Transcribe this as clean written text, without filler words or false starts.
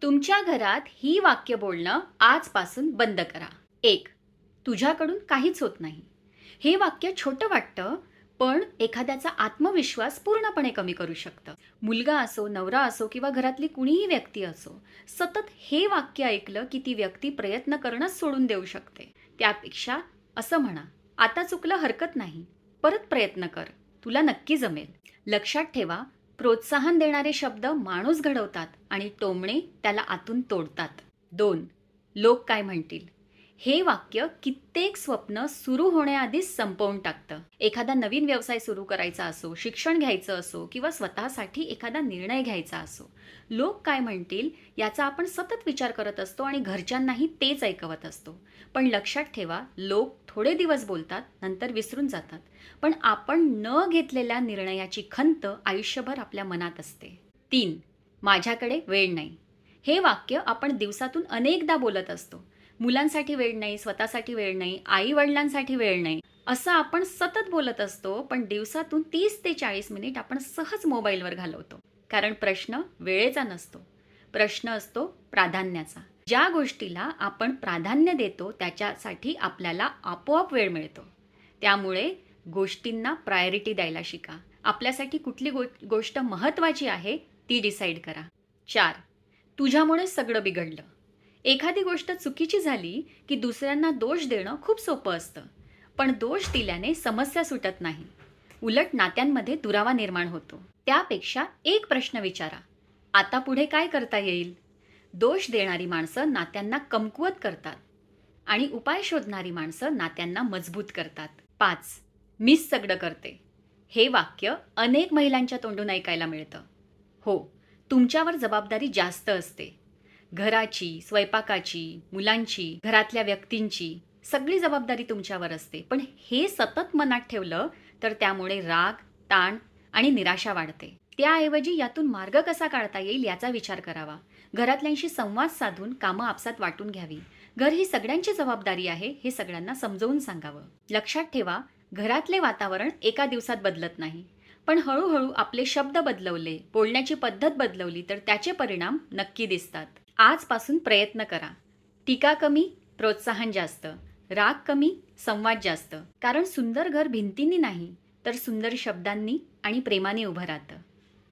तुमच्या घरात ही वाक्य बोलणं आजपासून बंद करा. 1. तुझ्याकडून काहीच होत नाही. हे वाक्य छोटं वाटतं, पण एखाद्याचा आत्मविश्वास पूर्णपणे कमी करू शकतं. मुलगा असो, नवरा असो किंवा घरातली कुणीही व्यक्ती असो, सतत हे वाक्य ऐकलं की ती व्यक्ती प्रयत्न करणंच सोडून देऊ शकते. त्यापेक्षा असं म्हणा, आता चुकलं हरकत नाही. परत प्रयत्न कर. तुला नक्की जमेल. लक्षात ठेवा, प्रोत्साहन देणारे शब्द माणूस घडवतात आणि टोमणे त्याला आतून तोडतात. 2. लोक काय म्हणतील? हे वाक्य कित्येक स्वप्न सुरू होण्याआधीच संपवून टाकतं. एखादा नवीन व्यवसाय सुरू करायचा असो, शिक्षण घ्यायचं असो किंवा स्वतःसाठी एखादा निर्णय घ्यायचा असो, लोक काय म्हणतील याचा आपण सतत विचार करत असतो आणि घरच्यांनाही तेच ऐकवत असतो. पण लक्षात ठेवा, लोक थोडे दिवस बोलतात, नंतर विसरून जातात. पण आपण न घेतलेल्या निर्णयाची खंत आयुष्यभर आपल्या मनात असते. 3. माझ्याकडे वेळ नाही. हे वाक्य आपण दिवसातून अनेकदा बोलत असतो. मुलांसाठी वेळ नाही, स्वतःसाठी वेळ नाही, आई वडिलांसाठी वेळ नाही, असं आपण सतत बोलत असतो. पण दिवसातून 30 ते 40 मिनिट आपण सहज मोबाईलवर घालवतो. कारण प्रश्न वेळेचा नसतो, प्रश्न असतो प्राधान्याचा. ज्या गोष्टीला आपण प्राधान्य देतो त्याच्यासाठी आपल्याला आपोआप वेळ मिळतो. त्यामुळे गोष्टींना प्रायोरिटी द्यायला शिका. आपल्यासाठी कुठली गोष्ट महत्त्वाची आहे ती डिसाईड करा. 4. तुझ्यामुळे सगळं बिघडलं. एखादी गोष्ट चुकीची झाली की दुसऱ्यांना दोष देणं खूप सोपं असतं. पण दोष दिल्याने समस्या सुटत नाही. उलट नात्यांमध्ये दुरावा निर्माण होतो. त्यापेक्षा एक प्रश्न विचारा, आता पुढे काय करता येईल? दोष देणारी माणसं नात्यांना कमकुवत करतात आणि उपाय शोधणारी माणसं नात्यांना मजबूत करतात. 5. मीच सगळं करते. हे वाक्य अनेक महिलांच्या तोंडून ऐकायला मिळतं. हो, तुमच्यावर जबाबदारी जास्त असते. घराची, स्वयंपाकाची, मुलांची, घरातल्या व्यक्तींची सगळी जबाबदारी तुमच्यावर असते. पण हे सतत मनात ठेवलं तर त्यामुळे राग, ताण आणि निराशा वाढते. त्याऐवजी यातून मार्ग कसा काढता येईल याचा विचार करावा. घरातल्यांशी संवाद साधून कामं आपसात वाटून घ्यावी. घर ही सगळ्यांची जबाबदारी आहे हे सगळ्यांना समजावून सांगावं. लक्षात ठेवा, घरातले वातावरण एका दिवसात बदलत नाही. पण हळूहळू आपले शब्द बदलवले, बोलण्याची पद्धत बदलवली तर त्याचे परिणाम नक्की दिसतात. आजपासून प्रयत्न करा. टीका कमी, प्रोत्साहन जास्त. राग कमी, संवाद जास्त. कारण सुंदर घर भिंतींनी नाही तर सुंदर शब्दांनी आणि प्रेमाने उभं राहतं.